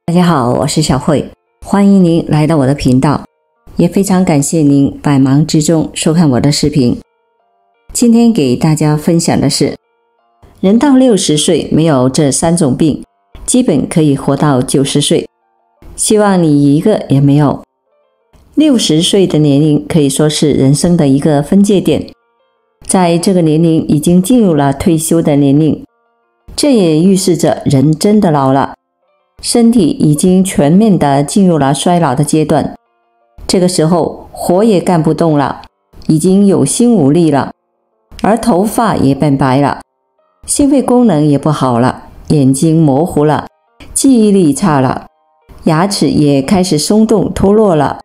大家好，我是小慧，欢迎您来到我的频道，也非常感谢您百忙之中收看我的视频。今天给大家分享的是，人到60岁没有这3种病，基本可以活到90岁。希望你一个也没有。60岁的年龄可以说是人生的一个分界点，在这个年龄已经进入了退休的年龄，这也预示着人真的老了。身体已经全面地进入了衰老的阶段，这个时候活也干不动了，已经有心无力了，而头发也变白了，心肺功能也不好了，眼睛模糊了，记忆力差了，牙齿也开始松动脱落了，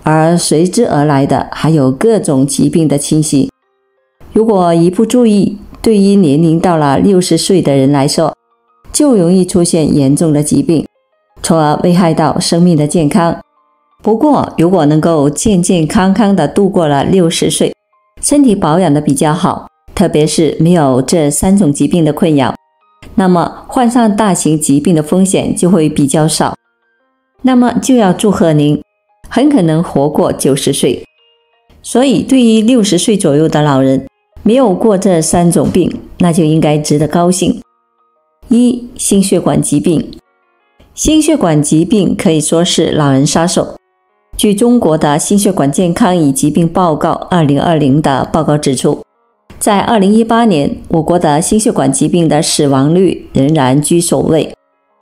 而随之而来的还有各种疾病的侵袭。如果一不注意，对于年龄到了60岁的人来说，就容易出现严重的疾病，从而危害到生命的健康。不过，如果能够健健康康地度过了60岁，身体保养得比较好，特别是没有这3种疾病的困扰，那么患上大型疾病的风险就会比较少。那么就要祝贺您，很可能活过90岁。所以，对于60岁左右的老人，没有过这3种病，那就应该值得高兴。1. 心血管疾病。心血管疾病可以说是老人杀手。据中国的心血管健康与疾病报告2020的报告指出，在2018年，我国的心血管疾病的死亡率仍然居首位，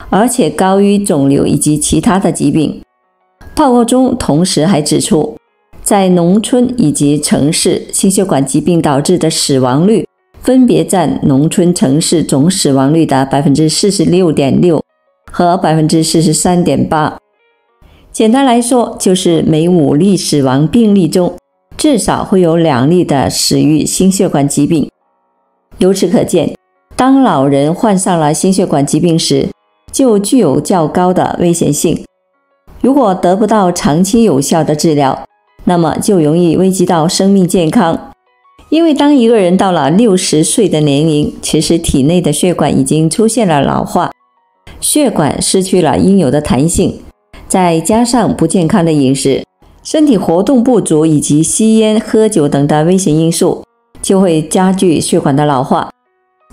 而且高于肿瘤以及其他的疾病。报告中同时还指出，在农村以及城市，心血管疾病导致的死亡率分别占农村城市总死亡率的 46.6% 和 43.8%。 简单来说，就是每5例死亡病例中，至少会有2例的死于心血管疾病。由此可见，当老人患上了心血管疾病时，就具有较高的危险性。如果得不到长期有效的治疗，那么就容易危及到生命健康。因为当一个人到了60岁的年龄，其实体内的血管已经出现了老化，血管失去了应有的弹性，再加上不健康的饮食、身体活动不足以及吸烟、喝酒等的危险因素，就会加剧血管的老化，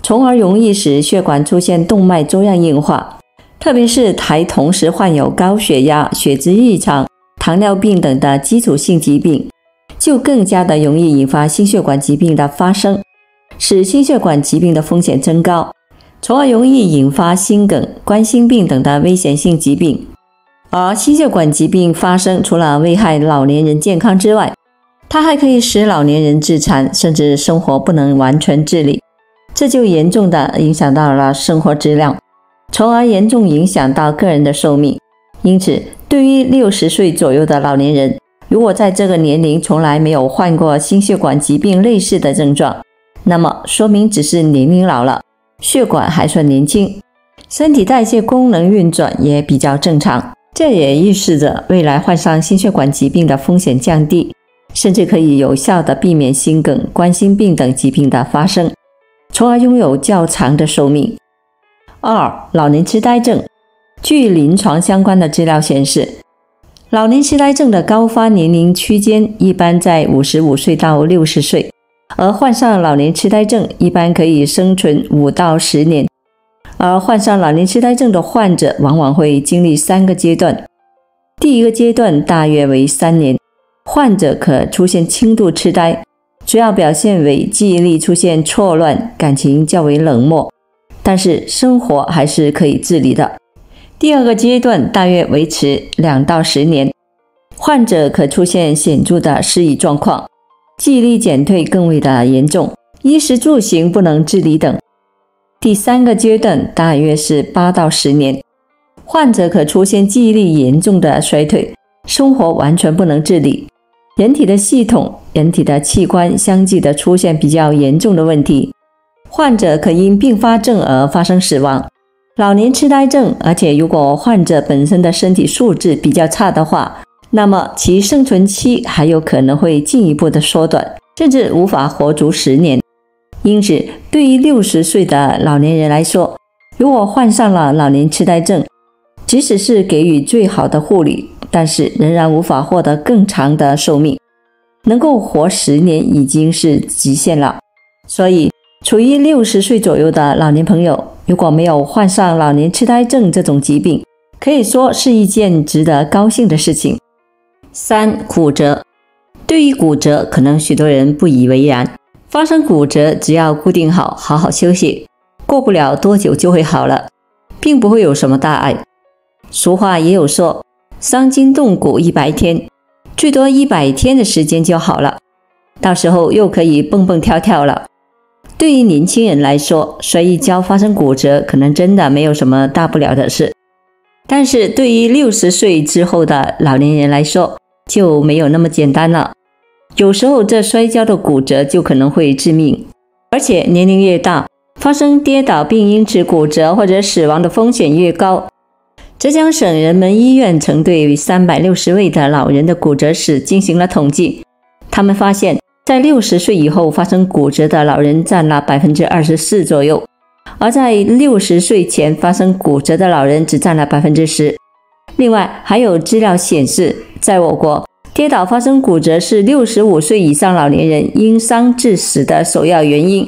从而容易使血管出现动脉粥样硬化。特别是还同时患有高血压、血脂异常、糖尿病等的基础性疾病，就更加的容易引发心血管疾病的发生，使心血管疾病的风险增高，从而容易引发心梗、冠心病等的危险性疾病。而心血管疾病发生，除了危害老年人健康之外，它还可以使老年人致残，甚至生活不能完全自理，这就严重的影响到了生活质量，从而严重影响到个人的寿命。因此，对于60岁左右的老年人，如果在这个年龄从来没有患过心血管疾病类似的症状，那么说明只是年龄老了，血管还算年轻，身体代谢功能运转也比较正常。这也预示着未来患上心血管疾病的风险降低，甚至可以有效地避免心梗、冠心病等疾病的发生，从而拥有较长的寿命。2. 老年痴呆症。据临床相关的资料显示，老年痴呆症的高发年龄区间一般在55岁到60岁，而患上老年痴呆症一般可以生存5到10年。而患上老年痴呆症的患者往往会经历3个阶段。第一个阶段大约为3年，患者可出现轻度痴呆，主要表现为记忆力出现错乱，感情较为冷漠，但是生活还是可以自理的。第二个阶段大约维持2到10年，患者可出现显著的失忆状况，记忆力减退更为的严重，衣食住行不能自理等。第3个阶段大约是8到10年，患者可出现记忆力严重的衰退，生活完全不能自理，人体的系统、人体的器官相继的出现比较严重的问题，患者可因并发症而发生死亡。老年痴呆症，而且如果患者本身的身体素质比较差的话，那么其生存期还有可能会进一步的缩短，甚至无法活足10年。因此，对于60岁的老年人来说，如果患上了老年痴呆症，即使是给予最好的护理，但是仍然无法获得更长的寿命，能够活10年已经是极限了。所以处于60岁左右的老年朋友，如果没有患上老年痴呆症这种疾病，可以说是一件值得高兴的事情。3. 骨折。对于骨折，可能许多人不以为然，发生骨折只要固定好，好好休息，过不了多久就会好了，并不会有什么大碍。俗话也有说，伤筋动骨100天，最多100天的时间就好了，到时候又可以蹦蹦跳跳了。对于年轻人来说，摔一跤发生骨折可能真的没有什么大不了的事，但是对于60岁之后的老年人来说，就没有那么简单了。有时候这摔跤的骨折就可能会致命，而且年龄越大，发生跌倒并因此骨折或者死亡的风险越高。浙江省人民医院曾对360位的老人的骨折史进行了统计，他们发现在60岁以后发生骨折的老人占了 24% 左右，而在60岁前发生骨折的老人只占了 10%。 另外还有资料显示，在我国，跌倒发生骨折是65岁以上老年人因伤致死的首要原因。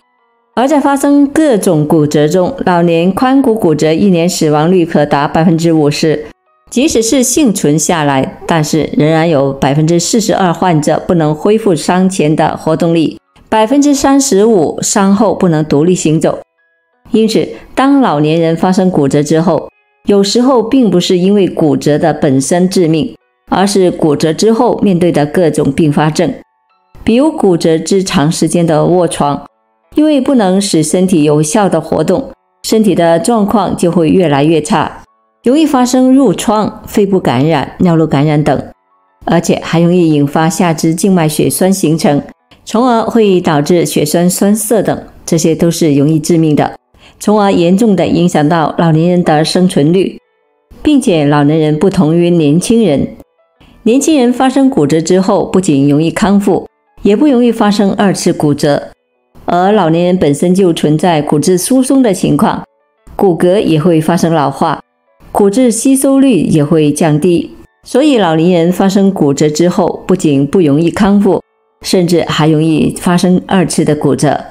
而在发生各种骨折中，老年髋骨骨折1年死亡率可达 50%， 即使是幸存下来，但是仍然有 42% 患者不能恢复伤前的活动力， 35% 伤后不能独立行走。因此，当老年人发生骨折之后，有时候并不是因为骨折的本身致命，而是骨折之后面对的各种并发症，比如骨折之长时间的卧床，因为不能使身体有效的活动，身体的状况就会越来越差，容易发生褥疮、肺部感染、尿路感染等，而且还容易引发下肢静脉血栓形成，从而会导致血栓栓塞等，这些都是容易致命的，从而严重的影响到老年人的生存率。并且老年人不同于年轻人，年轻人发生骨折之后不仅容易康复，也不容易发生2次骨折，而老年人本身就存在骨质疏松的情况，骨骼也会发生老化，骨质吸收率也会降低，所以老年人发生骨折之后不仅不容易康复，甚至还容易发生2次的骨折，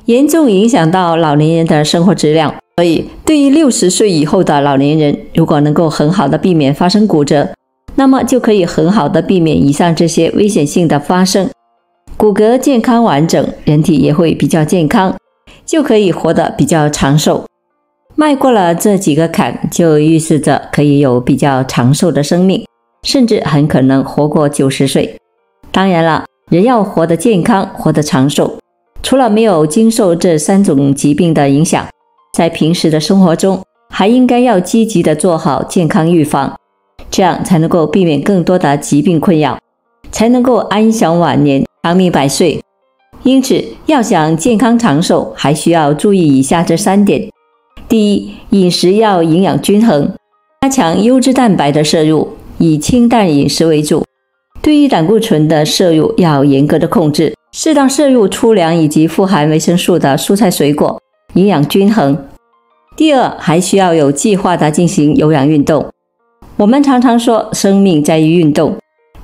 严重影响到老年人的生活质量。所以对于60岁以后的老年人，如果能够很好的避免发生骨折，那么就可以很好的避免以上这些危险性的发生，骨骼健康完整，人体也会比较健康，就可以活得比较长寿。迈过了这几个坎，就预示着可以有比较长寿的生命，甚至很可能活过90岁。当然了，人要活得健康，活得长寿，除了没有经受这3种疾病的影响，在平时的生活中还应该要积极的做好健康预防，这样才能够避免更多的疾病困扰，才能够安享晚年，长命百岁。因此要想健康长寿，还需要注意以下这3点。第一，饮食要营养均衡，加强优质蛋白的摄入，以清淡饮食为主。对于胆固醇的摄入要严格的控制，适当摄入粗粮以及富含维生素的蔬菜水果，营养均衡。第二，还需要有计划地进行有氧运动。我们常常说生命在于运动，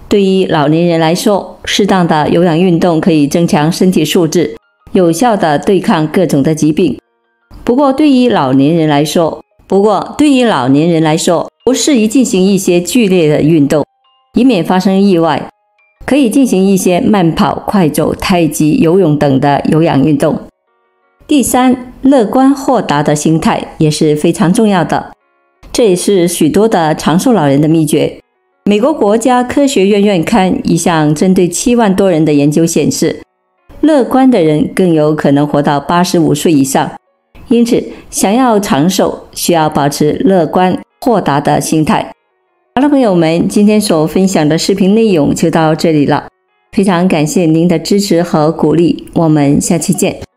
对于老年人来说，适当的有氧运动可以增强身体素质，有效地对抗各种的疾病。不过对于老年人来说，不适宜进行一些剧烈的运动，以免发生意外。可以进行一些慢跑、快走、太极、游泳等的有氧运动。第三，乐观豁达的心态也是非常重要的，这也是许多的长寿老人的秘诀。美国国家科学院院刊一项针对7万多人的研究显示，乐观的人更有可能活到85岁以上。因此，想要长寿，需要保持乐观豁达的心态。好了，朋友们，今天所分享的视频内容就到这里了，非常感谢您的支持和鼓励，我们下期见。